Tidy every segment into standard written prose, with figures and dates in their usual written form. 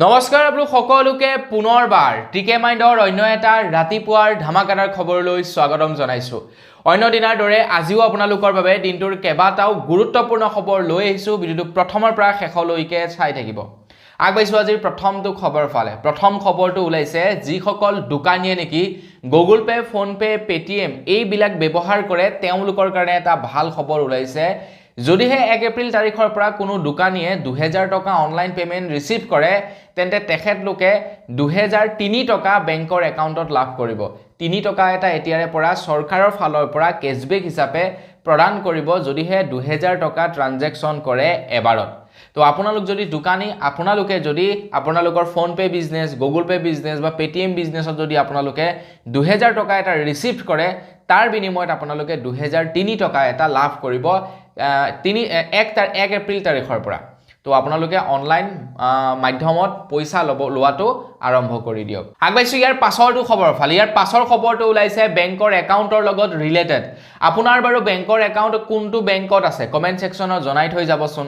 নমস্কাৰ আপোনালোক সকলোকে পুনৰবাৰ টিকে মাইণ্ডৰ অন্য এটা ৰাতিপুৱাৰ ধামাকাদাৰ খবৰলৈ স্বাগতম জনাইছো। অন্য দিনাৰ দৰে আজিও আপোনালোকৰ বাবে দিনটোৰ কেইবাটাও গুৰুত্বপূৰ্ণ খবৰ লৈ আহিছো। ভিডিঅ'টো প্ৰথমৰ পৰা শেষলৈকে চাই থাকিব। আগবাইছো আজিৰ প্ৰথমটো খবৰ ফালে। প্ৰথম খবৰটো ওলাইছে যিসকল দোকানীয়ে নেকি Google pay, phone pay, Paytm এইবিলাক ব্যৱহাৰ কৰে তেওঁলোকৰ কাৰণে এটা ভাল খবৰ ওলাইছে। যদিহে 1 এপ্ৰিল তাৰিখৰ পৰা কোনো দোকানীয়ে 2000 টকা অনলাইন পেমেন্ট ৰিচিভ কৰে তেন্তে তেখেতলোকে 2003 টকা বেংকৰ একাউণ্টত লাভ কৰিব। 3 টকা এটা এতিয়াৰে পৰা চৰকাৰৰ ফালৰ পৰা কেছবেক হিচাপে প্ৰদান কৰিব যদিহে 2000 টকা ট্ৰানজেকচন কৰে এবাৰত। তো আপোনালোক যদি দোকানী আপোনালোকে যদি আপোনালোকৰ phone pay business, Google pay business বা পেটিএম বিজনেসত যদি আপোনালোকে 2000 টকা এটা ৰিচিভ কৰে তাৰ বিনিময়ত আপোনালোকে 2003 টকা এটা লাভ কৰিব 1 এপ্ৰিল তাৰিখৰ পৰা। তো আপোনালোকে অনলাইন মাধ্যমত পইচা লোৱাটো আৰম্ভ কৰি দিয়ক। আগবাইছো ইয়াৰ পাছৰটো খবৰ ফালে। ইয়াৰ পাছৰ খবৰটো ওলাইছে বেংকৰ একাউণ্টৰ লগত ৰিলেটেড। আপোনাৰ বাৰু বেংকৰ একাউণ্ট কোনটো বেংকত আছে কমেন্ট সেকশনত জনাই থৈ যাবচোন।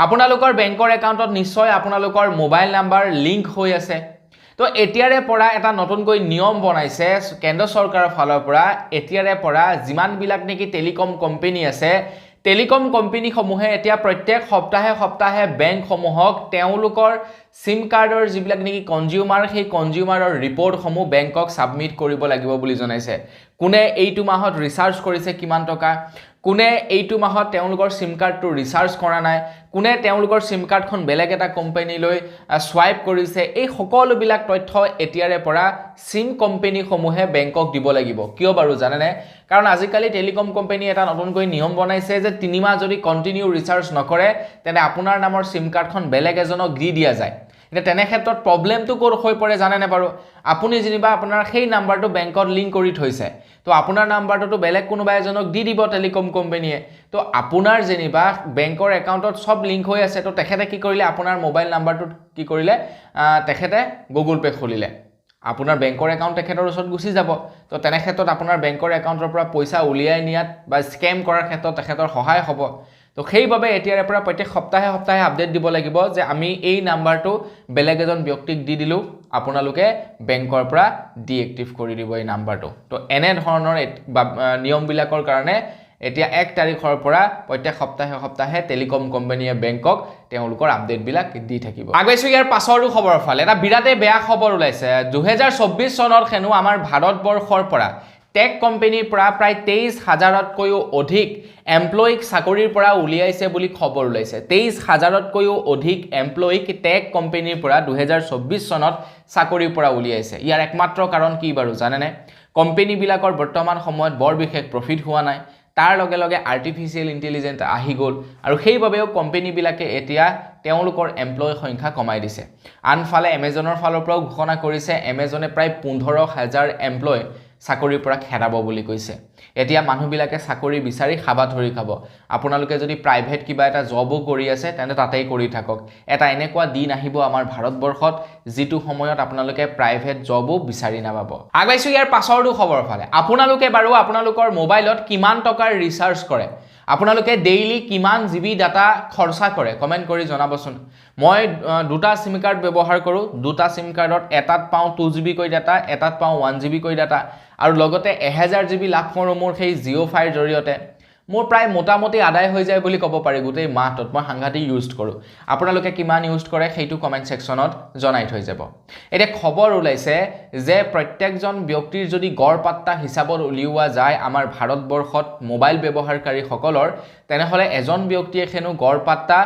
আপোনালোকৰ বেংকৰ একাউণ্টত নিশ্চয় আপোনালোকৰ মোবাইল নাম্বাৰ লিংক হৈ আছে। তো এতিয়াৰে পৰা এটা নতুনকৈ নিয়ম বনাইছে কেন্দ্ৰ চৰকাৰৰ ফালৰ পৰা। এতিয়াৰে পৰা যিমানবিলাক নেকি টেলিকম কোম্পানী আছে টেলিকম কোম্পানী সমূহে এতিয়া প্ৰত্যেক সপ্তাহে বেংকসমূহক তেওঁলোকৰ সিম কাৰ্ডৰ যিবিলাক নেকি কনজিউমাৰ সেই কনজিউমাৰৰ ৰিপৰ্টসমূহ বেংকক সাবমিট কৰিব লাগিব বুলি জনাইছে। কোনে এইটো মাহত ৰিচাৰ্জ কৰিছে কিমান টকা, কোনে এইটো মাহত তেওঁলোকৰ সিম কাৰ্ডটো ৰিচাৰ্জ কৰা নাই, কোনে তেওঁলোকৰ সিম কাৰ্ডখন বেলেগ এটা কোম্পানীলৈ সোৱাইপ কৰিছে, এই সকলোবিলাক তথ্য এতিয়াৰে পৰা সিম কোম্পানীসমূহে বেংকক দিব লাগিব। কিয় বাৰু জানেনে? কাৰণ আজিকালি টেলিকম কোম্পানী এটা নতুনকৈ নিয়ম বনাইছে যে 3 মাহ যদি কন্টিনিউ ৰিচাৰ্জ নকৰে তেনে আপোনাৰ নামৰ সিম কাৰ্ডখন বেলেগ এজনক দি দিয়া যায়। এটা তেনে ক্ষেত্ৰত প্ৰবলেমটো ক'ৰ হৈ পৰে জানেনে বাৰু? আপুনি যেনিবা আপোনাৰ সেই নাম্বাৰটো বেংকত লিংক কৰি থৈছে, তো আপোনাৰ নাম্বাৰটো বেলেগ কোনোবা এজনক দি দিব টেলিকম কোম্পানীয়ে। তো আপোনাৰ যেনিবা বেংকৰ একাউণ্টত সব লিংক হৈ আছে, তো তেখেতে কি কৰিলে আপোনাৰ মোবাইল নাম্বাৰটো কি কৰিলে তেখেতে গুগল পে খুলিলে, আপোনাৰ বেংকৰ একাউণ্ট তেখেতৰ ওচৰত গুচি যাব। তো তেনে ক্ষেত্ৰত আপোনাৰ বেংকৰ একাউণ্টৰ পৰা পইচা উলিয়াই নিয়াত বা স্কেম কৰাৰ ক্ষেত্ৰত তেখেতৰ সহায় হ'ব। তো সেইবাবে এতিয়াৰে পৰা প্ৰত্যেক সপ্তাহে আপডেট দিব লাগিব যে আমি এই নাম্বাৰটো বেলেগ এজন ব্যক্তিক দি দিলোঁ, আপোনালোকে বেংকৰ পৰা ডিএক্টিভ কৰি দিব এই নাম্বাৰটো। তো এনে ধৰণৰ নিয়মবিলাকৰ কাৰণে এতিয়া 1 তাৰিখৰ পৰা প্ৰত্যেক সপ্তাহে টেলিকম কোম্পানীয়ে বেংকক তেওঁলোকৰ আপডেটবিলাক দি থাকিব। আগবাইছো ইয়াৰ পাছৰটো খবৰ ফালে। এটা বিৰাটেই বেয়া খবৰ ওলাইছে। 2024 চনত হেনো আমাৰ ভাৰতবৰ্ষৰ পৰা টেক কোম্পানীৰ পৰা প্ৰায় 23,000তকৈও অধিক এমপ্লয়ীক চাকৰিৰ পৰা উলিয়াইছে বুলি খবৰ ওলাইছে। 23,000তকৈও অধিক এমপ্লয়ীক টেক কোম্পানীৰ পৰা 2024 চনত চাকৰিৰ পৰা উলিয়াইছে। ইয়াৰ একমাত্ৰ কাৰণ কি বাৰু জানেনে? কোম্পানীবিলাকৰ বৰ্তমান সময়ত বৰ বিশেষ প্ৰফিট হোৱা নাই, তাৰ লগে লগে আৰ্টিফিচিয়েল ইন্টেলিজেন্স আহি গ'ল আৰু সেইবাবেও কোম্পানীবিলাকে এতিয়া তেওঁলোকৰ এমপ্লয়ী সংখ্যা কমাই দিছে। আনফালে এমেজনৰ ফালৰ পৰাও ঘোষণা কৰিছে এমেজনে প্ৰায় 15,000 এমপ্লয়ী চাকৰিৰ পৰা খেদাব বুলি কৈছে। এতিয়া মানুহবিলাকে চাকৰি বিচাৰি খাবা ধৰি খাব। আপোনালোকে যদি প্ৰাইভেট কিবা এটা জবো কৰি আছে তেন্তে তাতেই কৰি থাকক। এটা এনেকুৱা দিন আহিব আমাৰ ভাৰতবৰ্ষত যিটো সময়ত আপোনালোকে প্ৰাইভেট জবো বিচাৰি নাপাব। আগবাইছো ইয়াৰ পাছৰটো খবৰ ফালে। আপোনালোকে বাৰু আপোনালোকৰ মোবাইলত কিমান টকাৰ ৰিচাৰ্জ কৰে, আপোনালোকে ডেইলি কিমান জিবি ডাটা খৰচা কৰে কমেন্ট কৰি জনাবচোন। মই 2টা সিম কাৰ্ড ব্যৱহাৰ কৰোঁ। 2টা সিম কাৰ্ডত এটাত পাওঁ 2 GB কৈ ডাটা, এটাত পাওঁ 1 GB কৈ ডাটা আৰু লগতে 1000 GB লাভ কৰোঁ মোৰ সেই জিঅ' ফাইৰ জৰিয়তে। মোৰ প্ৰায় মোটামুটি আদায় হৈ যায় বুলি ক'ব পাৰি গোটেই মাহটোত। মই সাংঘাতিক ইউজ কৰোঁ। আপোনালোকে কিমান ইউজ কৰে সেইটো কমেন্ট সেকশনত জনাই থৈ যাব। এতিয়া খবৰ ওলাইছে যে প্ৰত্যেকজন ব্যক্তিৰ যদি গড় পাত্তা হিচাপত উলিওৱা যায় আমাৰ ভাৰতবৰ্ষত মোবাইল ব্যৱহাৰকাৰীসকলৰ, তেনেহ'লে এজন ব্যক্তিয়ে হেনো গড় পাত্তা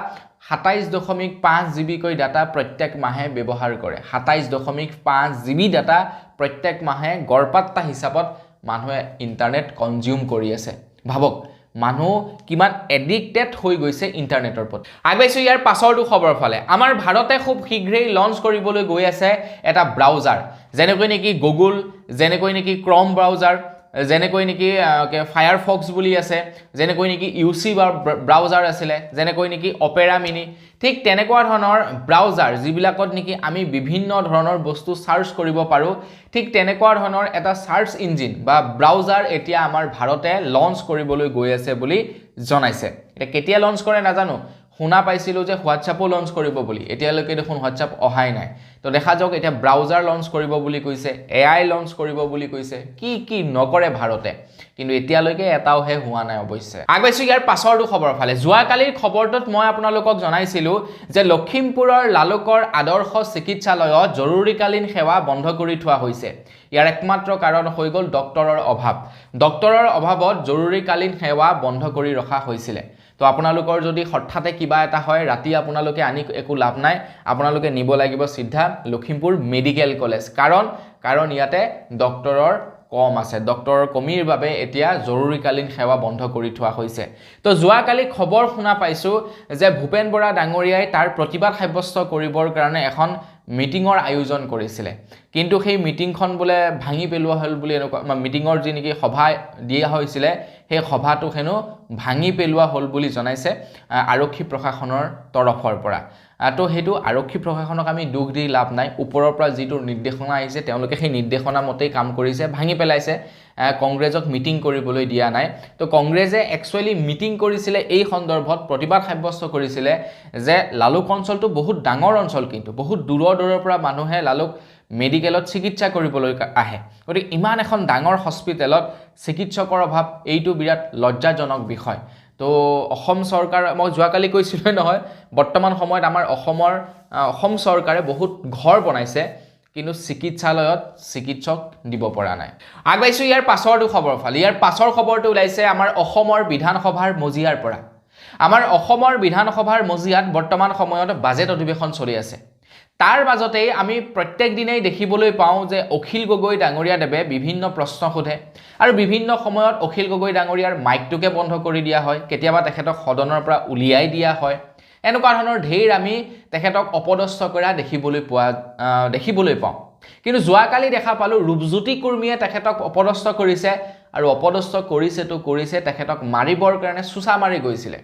27.5 GB কৈ ডাটা প্ৰত্যেক মাহে ব্যৱহাৰ কৰে। 27.5 GB ডাটা প্ৰত্যেক মাহে গড় পাত্তা হিচাপত মানুহে ইণ্টাৰনেট কনজিউম কৰি আছে। ভাবক মানুহ কিমান এডিক্টেড হৈ গৈছে ইণ্টাৰনেটৰ প্ৰতি। আগবাইছো ইয়াৰ পাছৰটো খবৰ ফালে। আমাৰ ভাৰতে খুব শীঘ্ৰেই লঞ্চ কৰিবলৈ গৈ আছে এটা ব্ৰাউজাৰ, যেনেকৈ নেকি গুগল, যেনেকৈ নেকি ক্ৰম ব্ৰাউজাৰ, যেনেকৈ নেকি ফায়াৰফক্স বুলি আছে, যেনেকৈ নেকি UC ব্ৰাউজাৰ আছিলে, যেনেকৈ নেকি অপেৰা মিনি, ঠিক তেনেকুৱা ধৰণৰ ব্ৰাউজাৰ যিবিলাকত নেকি আমি বিভিন্ন ধৰণৰ বস্তু সাৰ্চ কৰিব পাৰোঁ, ঠিক তেনেকুৱা ধৰণৰ এটা সাৰ্চ ইঞ্জিন বা ব্ৰাউজাৰ এতিয়া আমাৰ ভাৰতে লঞ্চ কৰিবলৈ গৈ আছে বুলি জনাইছে। এটা কেতিয়া লঞ্চ কৰে নাজানো, শুনা পাইছিলোঁ যে হোৱাটছআপো লঞ্চ কৰিব বুলি এতিয়ালৈকে দেখোন হোৱাটছআপ অহাই নাই তো দেখা যাওক এতিয়া ব্ৰাউজাৰ লঞ্চ কৰিব বুলি কৈছে AI লঞ্চ কৰিব বুলি কৈছে কি নকৰে ভাৰতে কিন্তু এতিয়ালৈকে এটাওহে হোৱা নাই অৱশ্যে আগবাইছো ইয়াৰ পাছৰটো খবৰ ফালে যোৱাকালিৰ খবৰটোত মই আপোনালোকক জনাইছিলোঁ যে লখিমপুৰৰ লালুকৰ আদৰ্শ চিকিৎসালয়ত জৰুৰীকালীন সেৱা বন্ধ কৰি থোৱা হৈছে ইয়াৰ একমাত্ৰ কাৰণ হৈ গ'ল ডক্টৰৰ অভাৱত জৰুৰীকালীন সেৱা বন্ধ কৰি ৰখা হৈছিলে তো আপোনালোকৰ যদি হঠাতে কিবা এটা হয় ৰাতি আপোনালোকে আনি একো লাভ নাই আপোনালোকে নিব লাগিব সিদ্ধা লখিমপুৰ মেডিকেল কলেজ কাৰণ ইয়াতে ডক্টৰৰ কম আছে ডক্টৰৰ কমিৰ বাবে এতিয়া জৰুৰীকালীন সেৱা বন্ধ কৰি থোৱা হৈছে তো যোৱাকালি খবৰ শুনা পাইছো যে ভূপেন বৰা ডাঙৰীয়াই তাৰ প্ৰতিবাদ সাব্যস্ত কৰিবৰ কাৰণে এখন মিটিঙৰ আয়োজন কৰিছিলে কিন্তু সেই মিটিংখন বোলে ভাঙি পেলোৱা হ'ল বুলি এনেকুৱা মিটিঙৰ যি নেকি সভা দিয়া হৈছিলে সেই সভাটো হেনো ভাঙি পেলোৱা হ'ল বুলি জনাইছে আৰক্ষী প্ৰশাসনৰ তৰফৰ পৰা তো হেতু আৰক্ষী প্ৰশাসনক আমি দুখ দি লাভ নাই ওপৰৰ পৰা যিটো নিৰ্দেশনা আহিছে তেওঁলোকে সেই নিৰ্দেশনা মতেই কাম কৰিছে ভাঙি পেলাইছে কংগ্ৰেছক মিটিং কৰিবলৈ দিয়া নাই তো কংগ্ৰেছে একচুয়ালি মিটিং কৰিছিলে এই সন্দৰ্ভত প্ৰতিবাদ সাব্যস্ত কৰিছিলে যে লালুক অঞ্চলটো বহুত ডাঙৰ অঞ্চল কিন্তু বহুত দূৰৰ পৰা মানুহে লালুক মেডিকেলত চিকিৎসা কৰিবলৈ আহে গতিকে ইমান এখন ডাঙৰ হস্পিটেলত চিকিৎসকৰ অভাৱ এইটো বিৰাট লজ্জাজনক বিষয় তো অসম চৰকাৰ মই যোৱাকালি কৈছিলোঁ নহয় বৰ্তমান সময়ত আমাৰ অসম চৰকাৰে বহুত ঘৰ বনাইছে কিন্তু চিকিৎসালয়ত চিকিৎসক দিব পৰা নাই আগবাইছো ইয়াৰ পাছৰটো খবৰ ফালে ইয়াৰ পাছৰ খবৰটো ওলাইছে আমাৰ অসমৰ বিধানসভাৰ মজিয়াৰ পৰা আমাৰ অসমৰ বিধানসভাৰ মজিয়াত বৰ্তমান সময়ত বাজেট অধিৱেশন চলি আছে তাৰ মাজতেই আমি প্ৰত্যেক দিনেই দেখিবলৈ পাওঁ যে অখিল গগৈ ডাঙৰীয়া দেৱে বিভিন্ন প্ৰশ্ন সোধে আৰু বিভিন্ন সময়ত অখিল গগৈ ডাঙৰীয়াৰ মাইকটোকে বন্ধ কৰি দিয়া হয় কেতিয়াবা তেখেতক সদনৰ পৰা উলিয়াই দিয়া হয় এনেকুৱা ধৰণৰ ঢেৰ আমি তেখেতক অপদস্থ কৰা দেখিবলৈ পাওঁ কিন্তু যোৱাকালি দেখা পালোঁ ৰূপজ্যোতি কুৰ্মীয়ে তেখেতক অপদস্থ কৰিছে আৰু অপদস্থ কৰিছে তেখেতক মাৰিবৰ কাৰণে চুচা মাৰি গৈছিলে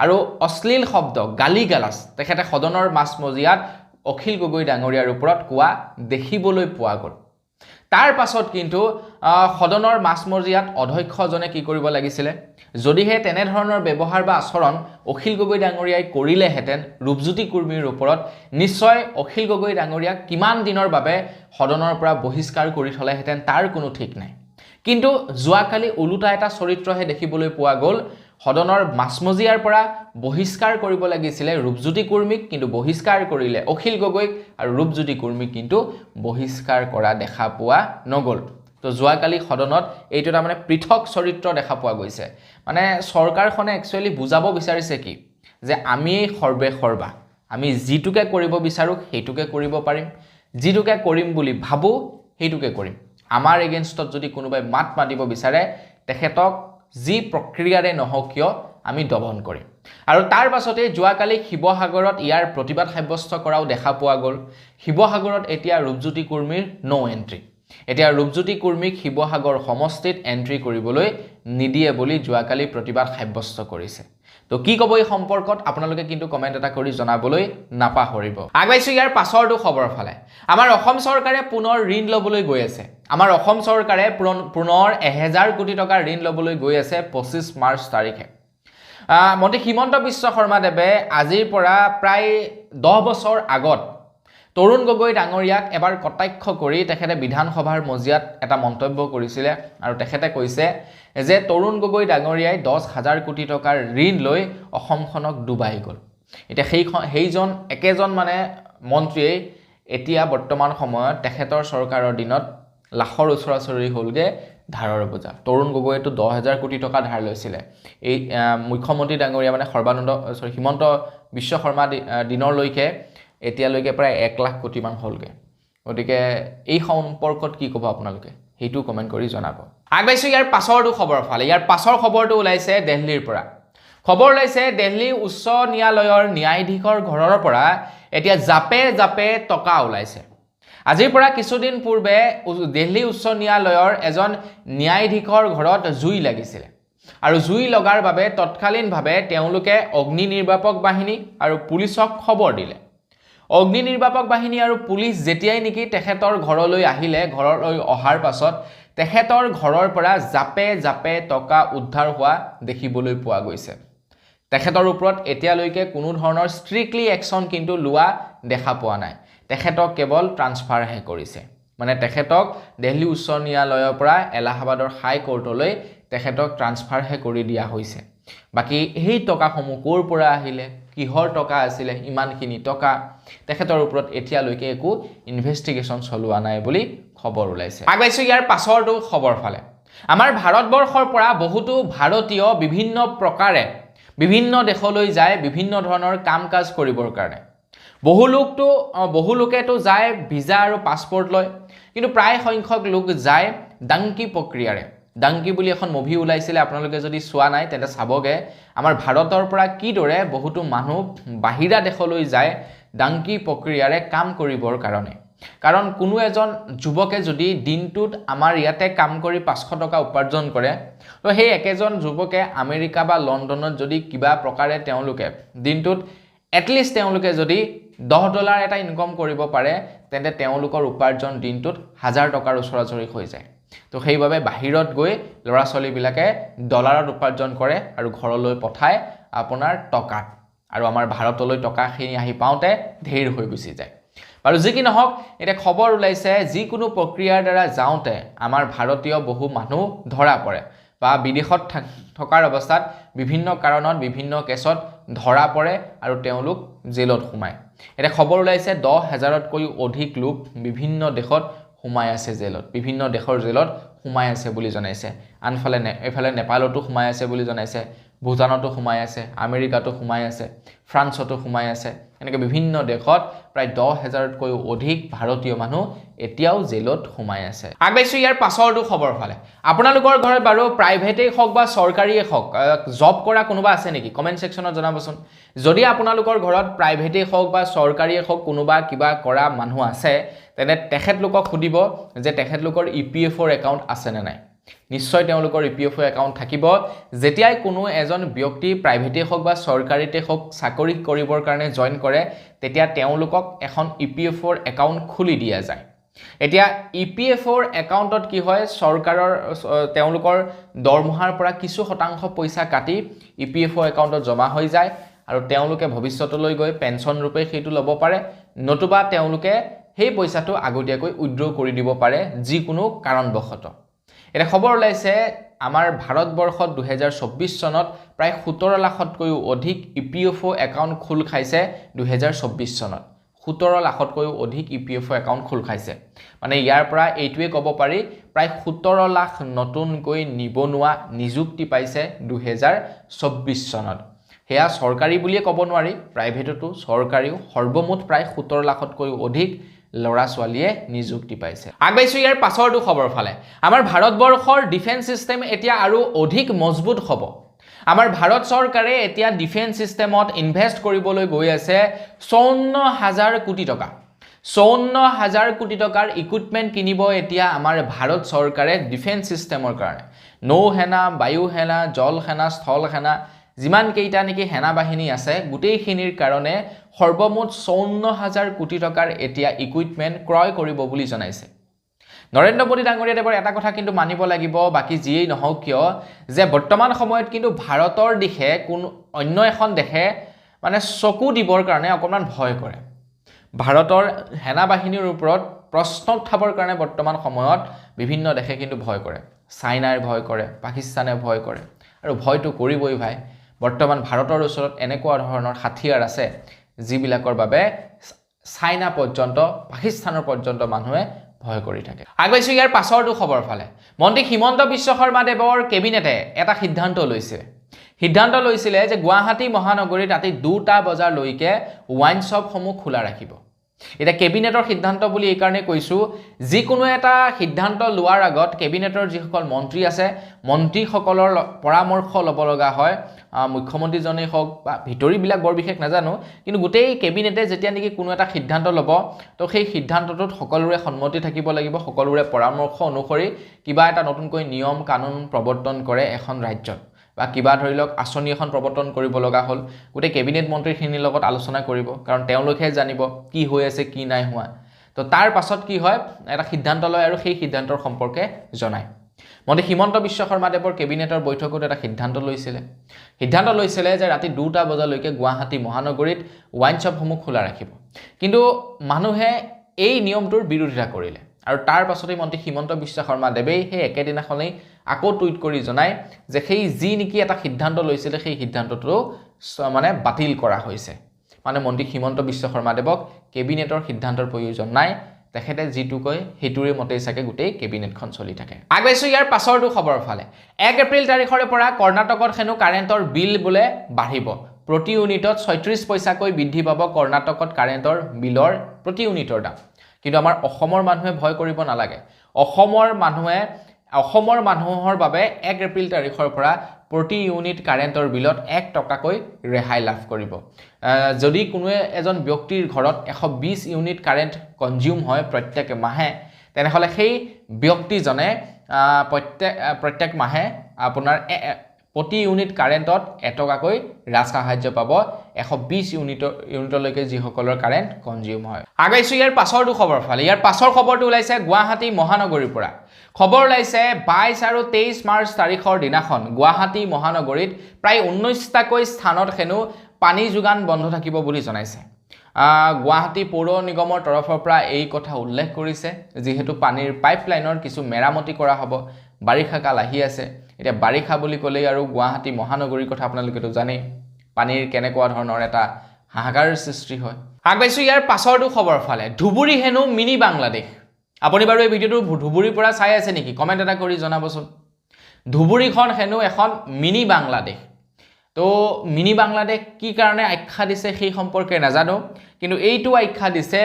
আৰু অশ্লীল শব্দ গালিগালাজ তেখেতে সদনৰ মাজমজিয়াত অখিল গগৈ ডাঙৰীয়াৰ ওপৰত কোৱা দেখিবলৈ পোৱা গ'ল তাৰ পাছত কিন্তু সদনৰ মাজমজিয়াত অধ্যক্ষজনে কি কৰিব লাগিছিলে যদিহে তেনে ধৰণৰ ব্যৱহাৰ বা আচৰণ অখিল গগৈ ডাঙৰীয়াই কৰিলেহেঁতেন ৰূপজ্যোতি কুৰ্মীৰ ওপৰত নিশ্চয় অখিল গগৈ ডাঙৰীয়াক কিমান দিনৰ বাবে সদনৰ পৰা বহিষ্কাৰ কৰি থলেহেঁতেন তাৰ কোনো ঠিক নাই কিন্তু যোৱাকালি ওলোটা এটা চৰিত্ৰহে দেখিবলৈ পোৱা গ'ল সদনৰ মাজমজিয়াৰ পৰা বহিষ্কাৰ কৰিব লাগিছিলে ৰূপজ্যোতি কুৰ্মীক কিন্তু বহিষ্কাৰ কৰিলে অখিল গগৈক আৰু ৰূপজ্যোতি কুৰ্মীক কিন্তু বহিষ্কাৰ কৰা দেখা পোৱা নগ'ল তো যোৱাকালি সদনত এইটো এটা মানে পৃথক চৰিত্ৰ দেখা পোৱা গৈছে মানে চৰকাৰখনে একচুৱেলি বুজাব বিচাৰিছে কি যে আমি সৰ্বা আমি যিটোকে কৰিব বিচাৰোঁ সেইটোকে কৰিব পাৰিম যিটোকে কৰিম বুলি ভাবো সেইটোকে কৰিম আমাৰ এগেইনষ্টত যদি কোনোবাই মাত মাতিব বিচাৰে তেখেতক যি প্ৰক্ৰিয়াৰে নহওক কিয় আমি দমন কৰিম আৰু তাৰ পাছতে যোৱাকালি শিৱসাগৰত ইয়াৰ প্ৰতিবাদ সাব্যস্ত কৰাও দেখা পোৱা গ'ল শিৱসাগৰত এতিয়া ৰূপজ্যোতি কুৰ্মীৰ নো এন্ট্ৰি এতিয়া ৰূপজ্যোতি কুৰ্মীক শিৱসাগৰ সমষ্টিত এন্ট্ৰি কৰিবলৈ নিদিয়ে বুলি যোৱাকালি প্ৰতিবাদ সাব্যস্ত কৰিছে তো কি ক'ব এই সম্পৰ্কত আপোনালোকে কিন্তু কমেন্ট এটা কৰি জনাবলৈ নাপাহৰিব আগবাইছো ইয়াৰ পাছৰটো খবৰ ফালে আমাৰ অসম চৰকাৰে পুনৰ ঋণ ল'বলৈ গৈ আছে আমাৰ অসম চৰকাৰে পুনৰ 1000 কোটি টকাৰ ঋণ ল'বলৈ গৈ আছে 25 মাৰ্চ তাৰিখে মন্ত্ৰী হিমন্ত বিশ্ব শৰ্মা দেৱে আজিৰ পৰা প্ৰায় 10 বছৰ আগত তৰুণ গগৈ ডাঙৰীয়াক এবাৰ কটাক্ষ কৰি তেখেতে বিধানসভাৰ মজিয়াত এটা মন্তব্য কৰিছিলে আৰু তেখেতে কৈছে যে তৰুণ গগৈ ডাঙৰীয়াই 10,000 কোটি টকাৰ ঋণ লৈ অসমখনক ডুবাই গ'ল এতিয়া সেইজন একেজন মানে মন্ত্ৰীয়ে এতিয়া বৰ্তমান সময়ত তেখেতৰ চৰকাৰৰ দিনত লাখৰ ওচৰা-ওচৰি হ'লগে ধাৰৰ বোজা তৰুণ গগৈতো 10,000 কোটি টকা ধাৰ লৈছিলে এই মুখ্যমন্ত্ৰী ডাঙৰীয়া মানে হিমন্ত বিশ্ব শৰ্মা দিনলৈকে এতিয়ালৈকে প্ৰায় 1 লাখ কোটি মান হ'লগে গতিকে এই সম্পৰ্কত কি ক'ব আপোনালোকে হেতু কমেন্ট কৰি জনাব আগবাইছো ইয়াৰ পাছৰটো খবৰ ফালে ইয়াৰ পাছৰ খবৰটো ওলাইছে দিল্লীৰ পৰা খবৰ ওলাইছে দিল্লী উচ্চ ন্যায়ালয়ৰ ন্যায়াধীশৰ ঘৰৰ পৰা এতিয়া জাপে টকা ওলাইছে আজিৰ পৰা কিছুদিন পূৰ্বে দিল্লী উচ্চ ন্যায়ালয়ৰ এজন ন্যায়াধীশৰ ঘৰত জুই লাগিছিল আৰু জুই লগাৰ বাবে তৎকালীনভাৱে তেওঁলোকে অগ্নি নিৰ্বাপক বাহিনী আৰু পুলিচক খবৰ দিলে অগ্নি নিৰ্বাপক বাহিনী আৰু পুলিচ যেতিয়াই নেকি তেখেতৰ ঘৰলৈ আহিলে ঘৰলৈ অহাৰ পাছত তেখেতৰ ঘৰৰ পৰা জাপে টকা উদ্ধাৰ হোৱা দেখিবলৈ পোৱা গৈছে তেখেতৰ ওপৰত এতিয়ালৈকে কোনো ধৰণৰ ষ্ট্ৰিক্টলি একশ্যন কিন্তু লোৱা দেখা পোৱা নাই তেখেতক কেৱল ট্ৰান্সফাৰহে কৰিছে মানে তেখেতক দিল্লী উচ্চ ন্যায়ালয়ৰ পৰা এলাহাবাদৰ হাই কোৰ্টলৈ তেখেতক ট্ৰান্সফাৰহে কৰি দিয়া হৈছে বাকি এই টকাসমূহ ক'ৰ পৰা আহিলে কিহৰ টকা আছিলে ইমানখিনি টকা তেখেতৰ ওপৰত এতিয়ালৈকে একো ইনভেষ্টিগেশ্যন চলোৱা নাই বুলি খবৰ ওলাইছে আগবাইছো ইয়াৰ পাছৰটো খবৰ ফালে আমাৰ ভাৰতবৰ্ষৰ পৰা বহুতো ভাৰতীয় বিভিন্ন প্ৰকাৰে বিভিন্ন দেশলৈ যায় বিভিন্ন ধৰণৰ কাম কাজ কৰিবৰ কাৰণে বহু লোকেতো যায় ভিসা আৰু পাছপোৰ্ট লয় কিন্তু প্ৰায় সংখ্যক লোক যায় ডাংকি প্ৰক্ৰিয়াৰে ডাংকি বুলি এখন মুভি ওলাইছিলে আপোনালোকে যদি চোৱা নাই তেন্তে চাবগে আমাৰ ভাৰতৰ পৰা কিদৰে বহুতো মানুহ বাহিৰা দেশলৈ যায় ডাংকি প্ৰক্ৰিয়াৰে কাম কৰিবৰ কাৰণে কাৰণ কোনো এজন যুৱকে যদি দিনটোত আমাৰ ইয়াতে কাম কৰি 500 টকা উপাৰ্জন কৰে তো সেই একেজন যুৱকে আমেৰিকা বা লণ্ডনত যদি কিবা প্ৰকাৰে তেওঁলোকে দিনটোত এটলিষ্ট তেওঁলোকে যদি $10 এটা ইনকাম কৰিব পাৰে তেন্তে তেওঁলোকৰ উপাৰ্জন দিনটোত 1000 টকাৰ ওচৰা-ওচৰি হৈ যায় তো সেইভাবে বাহিৰত গৈ লৰা ছোৱালীবিলাকে ডলাৰত উপাৰ্জন কৰে আৰু ঘৰলৈ পঠায় আপোনাৰ টকাত আৰু আমাৰ ভাৰতলৈ টকাখিনি আহি পাওঁতে ধেৰ হৈ গুচি যায় আৰু যি কি নহওক এটা খবৰ ওলাইছে যিকোনো প্ৰক্ৰিয়াৰ দ্বাৰা যাওঁতে আমাৰ ভাৰতীয় বহু মানুহ ধৰা পৰে বা বিদেশত থকাৰ অৱস্থাত বিভিন্ন কাৰণত বিভিন্ন কেছত ধৰা পৰে আৰু তেওঁলোক জেলত সোমায় এটা খবৰ ওলাইছে 10,000তকৈ অধিক লোক বিভিন্ন দেশত সোমাই আছে জেলত বিভিন্ন দেশৰ জেলত সোমাই আছে বুলি জনাইছে আনফালে এফালে নেপালতো সোমাই আছে বুলি জনাইছে ভুটানতো সোমাই আছে আমেৰিকাতো সোমাই আছে ফ্ৰান্সতো সোমাই আছে এনেকৈ বিভিন্ন দেশত প্ৰায় 10,000তকৈ অধিক ভাৰতীয় মানুহ এতিয়াও জেলত সোমাই আছে আগবাইছো ইয়াৰ পাছৰটো খবৰ ফালে আপোনালোকৰ ঘৰত বাৰু প্ৰাইভেটেই হওক বা চৰকাৰীয়ে হওক জব কৰা কোনোবা আছে নেকি কমেন্ট সেকশনত জনাবচোন যদি আপোনালোকৰ ঘৰত প্ৰাইভেটেই হওক বা চৰকাৰীয়ে হওক কোনোবা কিবা কৰা মানুহ আছে তেনে তেখেতলোকক সুধিব যে তেখেতলোকৰ ইপিএফৰ একাউণ্ট আছে নে নাই নিশ্চয় তেওঁলোকৰ ইপিএফ একাউণ্ট থাকিব যেতিয়াই কোনো এজন ব্যক্তি প্ৰাইভেটে হওক বা চৰকাৰীতে হওক চাকৰি কৰিবৰ কাৰণে জয়েন কৰে তেতিয়া তেওঁলোকক এখন ইপিএফৰ একাউণ্ট খুলি দিয়া যায় এতিয়া ইপিএফৰ একাউণ্টত কি হয় চৰকাৰৰ তেওঁলোকৰ দৰমহাৰ পৰা কিছু শতাংশ পইচা কাটি ইপিএফৰ একাউণ্টত জমা হৈ যায় আৰু তেওঁলোকে ভৱিষ্যতলৈ গৈ পেনশন ৰূপে সেইটো ল'ব পাৰে নতুবা তেওঁলোকে সেই পইচাটো আগতীয়াকৈ উইথড্ৰ কৰি দিব পাৰে যিকোনো কাৰণবশতঃ এটা খবৰ ওলাইছে আমাৰ ভাৰতবৰ্ষত 2024 চনত প্ৰায় 17 লাখতকৈও অধিক ইপিএফও একাউণ্ট খোল খাইছে 2024 চনত 17 লাখতকৈও অধিক ইপিএফও একাউণ্ট খোল খাইছে মানে ইয়াৰ পৰা এইটোৱে ক'ব পাৰি প্ৰায় 17 লাখ নতুনকৈ নিবনুৱা নিযুক্তি পাইছে 2024 চনত হেয়া চৰকাৰী বুলিয়ে ক'ব নোৱাৰি প্ৰাইভেটতো চৰকাৰীও সৰ্বমুঠ প্ৰায় 17 লাখতকৈও অধিক লৰা ছোৱালীয়ে নিযুক্তি পাইছে আগবাইছো ইয়াৰ পাছৰটো খবৰ ফালে আমাৰ ভাৰতবৰ্ষৰ ডিফেন্স সিস্টেম এতিয়া আৰু অধিক মজবুত হ'ব আমাৰ ভাৰত চৰকাৰে এতিয়া ডিফেন্স সিস্টেমত ইনভেষ্ট কৰিবলৈ গৈ আছে 54,000 কোটি টকা 54,000 কোটি টকাৰ ইকুইপমেন্ট কিনিব এতিয়া আমাৰ ভাৰত চৰকাৰে ডিফেন্স সিস্টেমৰ কাৰণে নৌ সেনা বায়ু সেনা জল সেনা স্থল সেনা যিমান কেইটা নেকি সেনা বাহিনী আছে গোটেইখিনিৰ কাৰণে সৰ্বমুঠ 54,000 কোটি টকাৰ এতিয়া ইকুইপমেন্ট ক্ৰয় কৰিব বুলি জনাইছে নৰেন্দ্ৰ মোদী ডাঙৰীয়া দেৱৰ এটা কথা কিন্তু মানিব লাগিব বাকি যিয়েই নহওক কিয় যে বৰ্তমান সময়ত কিন্তু ভাৰতৰ দিশে কোন অন্য এখন দেশে মানে চকু দিবৰ কাৰণে অকমান ভয় কৰে ভাৰতৰ সেনা বাহিনীৰ ওপৰত প্ৰশ্ন উঠাবৰ কাৰণে বৰ্তমান সময়ত বিভিন্ন দেশে কিন্তু ভয় কৰে চাইনাৰ ভয় কৰে পাকিস্তানে ভয় কৰে আৰু ভয়টো কৰিবই ভাই বৰ্তমান ভাৰতৰ ওচৰত এনেকুৱা ধৰণৰ হাতিয়াৰ আছে যিবিলাকৰ বাবে চাইনা পৰ্যন্ত পাকিস্তানৰ পৰ্যন্ত মানুহে ভয় কৰি থাকে আগবাইছো ইয়াৰ পাছৰটো খবৰ ফালে মন্ত্ৰী হিমন্ত বিশ্ব শৰ্মা দেৱৰ কেবিনেটে এটা সিদ্ধান্ত লৈছিলে যে গুৱাহাটী মহানগৰীত ৰাতি 2টা বজালৈকে ওয়াইন শ্বপসমূহ খোলা ৰাখিব এটা কেবিনেটৰ সিদ্ধান্ত বুলি এই কাৰণে কৈছো যিকোনো এটা সিদ্ধান্ত লোৱাৰ আগত কেবিনেটৰ যিসকল মন্ত্ৰী আছে মন্ত্ৰীসকলৰ পৰামৰ্শ ল'ব লগা হয় মুখ্যমন্ত্ৰীজনেই হওক বা ভিতৰিবিলাক বৰ বিশেষ নাজানো কিন্তু গোটেই কেবিনেটে যেতিয়া নেকি কোনো এটা সিদ্ধান্ত ল'ব তো সেই সিদ্ধান্তটোত সকলোৰে সন্মতি থাকিব লাগিব সকলোৰে পৰামৰ্শ অনুসৰি কিবা এটা নতুনকৈ নিয়ম কানুন প্ৰৱৰ্তন কৰে এখন ৰাজ্যত বা কিবা ধৰি লওক আঁচনি এখন প্ৰৱৰ্তন কৰিব লগা হ'ল গোটেই কেবিনেট মন্ত্ৰীখিনিৰ লগত আলোচনা কৰিব কাৰণ তেওঁলোকে জানিব কি হৈ আছে কি নাই হোৱা তো তাৰ পাছত কি হয় এটা সিদ্ধান্ত লয় আৰু সেই সিদ্ধান্তৰ সম্পৰ্কে জনায় মন্ত্ৰী হিমন্ত বিশ্ব শৰ্মাদেৱৰ কেবিনেটৰ বৈঠকত এটা সিদ্ধান্ত লৈছিলে যে ৰাতি 2টা বজালৈকে গুৱাহাটী মহানগৰীত ওয়াইন শ্বপসমূহ খোলা ৰাখিব কিন্তু মানুহে এই নিয়মটোৰ বিৰোধিতা কৰিলে আৰু তাৰ পাছতেই মন্ত্ৰী হিমন্ত বিশ্ব শৰ্মাদেৱে সেই একেদিনাখনেই আকৌ টুইট কৰি জনায় যে সেই যি নেকি এটা সিদ্ধান্ত লৈছিলে সেই সিদ্ধান্তটো মানে বাতিল কৰা হৈছে মানে মন্ত্ৰী হিমন্ত বিশ্ব শৰ্মাদেৱক কেবিনেটৰ সিদ্ধান্তৰ প্ৰয়োজন নাই তেখেতে যিটো কয় হেতুৰে মতেই চাগে গোটেই কেবিনেটখন চলি থাকে আগবাইছো ইয়াৰ পাছৰটো খবৰ ফালে 1 এপ্ৰিল তাৰিখৰে পৰা কৰ্ণাটকত হেনো কাৰেণ্টৰ বিল বোলে বাঢ়িব প্ৰতি ইউনিটত 36 পইচাকৈ বৃদ্ধি পাব কৰ্ণাটকত কাৰেণ্টৰ বিলৰ প্ৰতি ইউনিটৰ দাম কিন্তু আমাৰ অসমৰ মানুহে ভয় কৰিব নালাগে অসমৰ মানুহৰ বাবে 1 এপ্ৰিল তাৰিখৰ পৰা প্ৰতি ইউনিট কাৰেণ্টৰ বিলত 1 টকাকৈ ৰেহাই লাভ কৰিব যদি কোনো এজন ব্যক্তিৰ ঘৰত 120 ইউনিট কাৰেণ্ট কনজিউম হয় প্ৰত্যেক মাহে তেনেহলে সেই ব্যক্তিজনে প্ৰত্যেক মাহে আপোনাৰ প্ৰতি ইউনিট কাৰেণ্টত 1 টকাকৈ ৰাজ সাহায্য পাব 120 ইউনিটলৈকে যিসকলৰ কাৰেণ্ট কনজিউম হয় আগাইছো ইয়াৰ পাছৰটো খবৰ ফালে ইয়াৰ পাছৰ খবৰটো ওলাইছে গুৱাহাটী মহানগৰীৰ পৰা খবৰ ওলাইছে 22 আৰু 23 মাৰ্চ তাৰিখৰ দিনাখন গুৱাহাটী মহানগৰীত প্ৰায় 19টাকৈ স্থানত হেনো পানী যোগান বন্ধ থাকিব বুলি জনাইছে গুৱাহাটী পৌৰ নিগমৰ তৰফৰ পৰা এই কথা উল্লেখ কৰিছে যিহেতু পানীৰ পাইপলাইনৰ কিছু মেৰামতি কৰা হ'ব বাৰিষা কাল আহি আছে এতিয়া বাৰিষা বুলি ক'লে আৰু গুৱাহাটী মহানগৰীৰ কথা আপোনালোকেতো জানেই পানীৰ কেনেকুৱা ধৰণৰ এটা হাহাকাৰ সৃষ্টি হয় আগবাইছো ইয়াৰ পাছৰটো খবৰ ফালে ধুবুৰী হেনো মিনি বাংলাদেশ আপুনি বাৰু এই ভিডিওটো ধুবুৰীৰ পৰা চাই আছে নেকি কমেন্ট এটা কৰি জনাবচোন ধুবুৰীখন হেনো এখন মিনি বাংলাদেশ তো মিনি বাংলাদেশ কি কাৰণে আখ্যা দিছে সেই সম্পৰ্কে নাজানো কিন্তু এইটো আখ্যা দিছে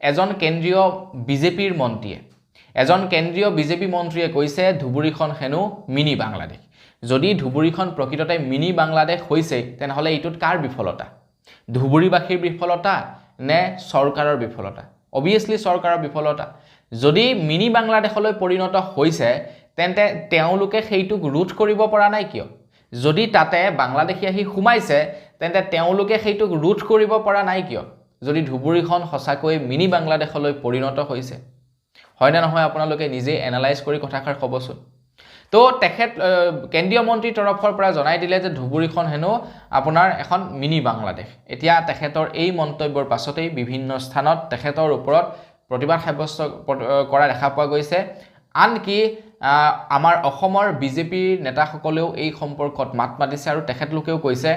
এজন কেন্দ্ৰীয় বিজেপিৰ মন্ত্ৰীয়ে বিজেপি মন্ত্ৰীয়ে কৈছে ধুবুৰীখন হেনো মিনি বাংলাদেশ যদি ধুবুৰীখন প্ৰকৃততে মিনি বাংলাদেশ হৈছে তেনেহলে এইটোত কাৰ বিফলতা ধুবুৰীবাসীৰ বিফলতা নে চৰকাৰৰ বিফলতা অবিয়াসলি চৰকাৰৰ বিফলতা যদি মিনি বাংলাদেশলৈ পৰিণত হৈছে তেন্তে তেওঁলোকে সেইটোক ৰোধ কৰিব পৰা নাই কিয় যদি তাতে বাংলাদেশী আহি সোমাইছে তেন্তে তেওঁলোকে সেইটোক ৰোধ কৰিব পৰা নাই কিয় যদি ধুবুৰীখন সঁচাকৈ মিনি বাংলাদেশলৈ পৰিণত হৈছে হয় না নহয় আপোনালোকে নিজে এনালাইজ কৰি কথাষাৰ ক'বচোন তো তেখেত কেন্দ্ৰীয় মন্ত্ৰীৰ তৰফৰ পৰা জনাই দিলে যে ধুবুৰীখন হেনো আপোনাৰ এখন মিনি বাংলাদেশ এতিয়া তেখেতৰ এই মন্তব্যৰ পাছতেই বিভিন্ন স্থানত তেখেতৰ ওপৰত প্ৰতিবাদ সাব্যস্ত কৰা দেখা পোৱা গৈছে আনকি আমাৰ অসমৰ বিজেপিৰ নেতাসকলেও এই সম্পৰ্কত মাত মাতিছে আৰু তেখেতলোকেও কৈছে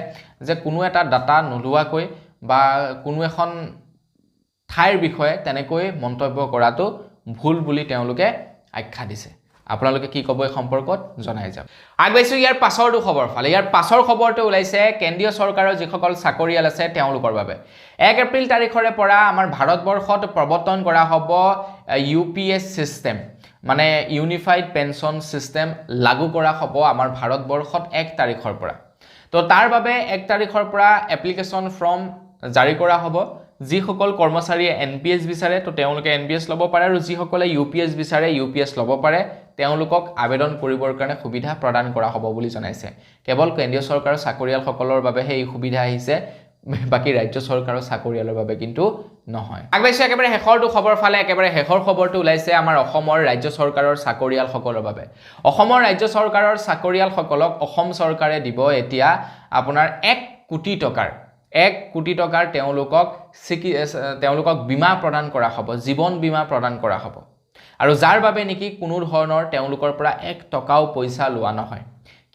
যে কোনো এটা ডাটা নোলোৱাকৈ বা কোনো এখন ঠাইৰ বিষয়ে তেনেকৈ মন্তব্য কৰাটো ভুল বুলি তেওঁলোকে আখ্যা দিছে আপোনালোকে কি ক'ব এই সম্পৰ্কত জনাই যাওক আগবাইছো ইয়াৰ পাছৰটো খবৰ ফালে ইয়াৰ পাছৰ খবৰটো ওলাইছে কেন্দ্ৰীয় চৰকাৰৰ যিসকল চাকৰিয়াল আছে তেওঁলোকৰ বাবে 1 এপ্ৰিল তাৰিখৰে পৰা আমাৰ ভাৰতবৰ্ষত প্ৰৱৰ্তন কৰা হ'ব ইউপিএছ সিস্টেম মানে ইউনিফাইড পেনশন সিস্টেম লাগু কৰা হ'ব আমাৰ ভাৰতবৰ্ষত 1 তাৰিখৰ পৰা তো তাৰ বাবে 1 তাৰিখৰ পৰা এপ্লিকেশন ফৰ্ম জাৰি কৰা হ'ব যিসকল কৰ্মচাৰীয়ে এনপিএছ বিচাৰে তো তেওঁলোকে এনপিএছ ল'ব পাৰে আৰু যিসকলে ইউপিএছ বিচাৰে ইউপিএছ ল'ব পাৰে তেওঁলোকক আবেদন কৰিবৰ কাৰণে সুবিধা প্ৰদান কৰা হ'ব বুলি জনাইছে কেৱল কেন্দ্ৰীয় চৰকাৰৰ চাকৰিয়ালসকলৰ বাবে এই সুবিধা আহিছে বাকি ৰাজ্য চৰকাৰৰ চাকৰিয়ালৰ বাবে কিন্তু নহয় আগবাইছে একেবাৰে শেষৰটো খবৰ ফালে একেবাৰে শেষৰ খবৰটো ওলাইছে আমাৰ অসমৰ ৰাজ্য চৰকাৰৰ চাকৰিয়ালসকলৰ বাবে অসমৰ ৰাজ্য চৰকাৰৰ চাকৰিয়ালসকলক অসম চৰকাৰে দিব এতিয়া আপোনাৰ 1 কোটি টকাৰ তেওঁলোকক বীমা প্ৰদান কৰা হ'ব জীৱন বীমা প্ৰদান কৰা হ'ব আৰু যাৰ বাবে নেকি কোনো ধৰণৰ তেওঁলোকৰ পৰা 1 টকাও পইচা লোৱা নহয়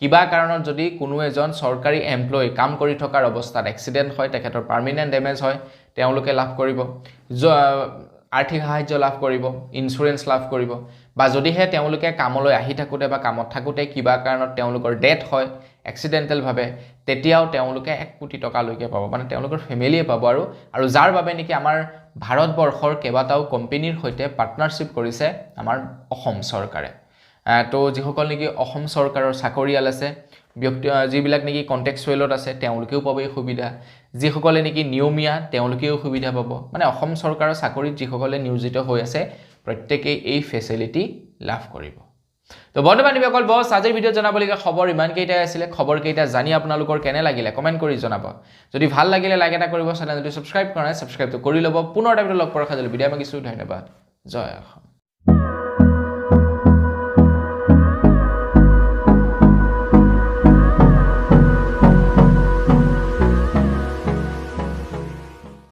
কিবা কাৰণত যদি কোনো এজন চৰকাৰী এমপ্লয়ি কাম কৰি থকাৰ অৱস্থাত এক্সিডেন্ট হয় তেখেতৰ পাৰ্মানেন্ট ডেমেজ হয় তেওঁলোকে লাভ কৰিব আৰ্থিক সাহায্য লাভ কৰিব ইন্স্যুৰেন্স লাভ কৰিব বা যদিহে তেওঁলোকে কামলৈ আহি থাকোতে বা কামত থাকোতে কিবা কাৰণত তেওঁলোকৰ ডেথ হয় এক্সিডেন্টাল ভাবে তেতিয়াও তেওঁলোকে 1 কোটি টকা লৈকে পাব মানে তেওঁলোকৰ ফ্যামিলিয়ে পাব আৰু যাৰ বাবে নেকি আমাৰ ভাৰতবৰ্ষৰ কেবাটাও কোম্পানীৰ সৈতে পাৰ্টনাৰশ্বিপ কৰিছে আমাৰ অসম চৰকাৰে তো যিসকল নেকি অসম চৰকাৰৰ চাকৰিয়াল আছে ব্যক্তি যিবিলাক নেকি কন্টেক্সুৱেলত আছে তেওঁলোকেও পাব এই সুবিধা যিসকলে নেকি নিয়মীয়া তেওঁলোকেও সুবিধা পাব মানে অসম চৰকাৰৰ চাকৰিত যিসকলে নিয়োজিত হৈ আছে প্ৰত্যেকই এই ফেসিলিটি লাভ কৰিব তো বন্ধু-বান্ধৱীসকল বস আজিৰ ভিডিঅ' জনাবলগীয়া খবৰ ইমান কেইটাই আছিল খবৰ কেইটা জানি আপোনালোকৰ কেনে লাগিলে কমেন্ট কৰি জনাব যদি ভাল লাগিলে লাইক এটা কৰিব চেনেলটো সাবস্ক্ৰাইব কৰা নাই সাবস্ক্ৰাইবটো কৰি ল'ব পুনৰ এটা ভিডিঅ' লগ পোৱাৰ খাজল বিদায় মাগিছো ধন্যবাদ জয় অসম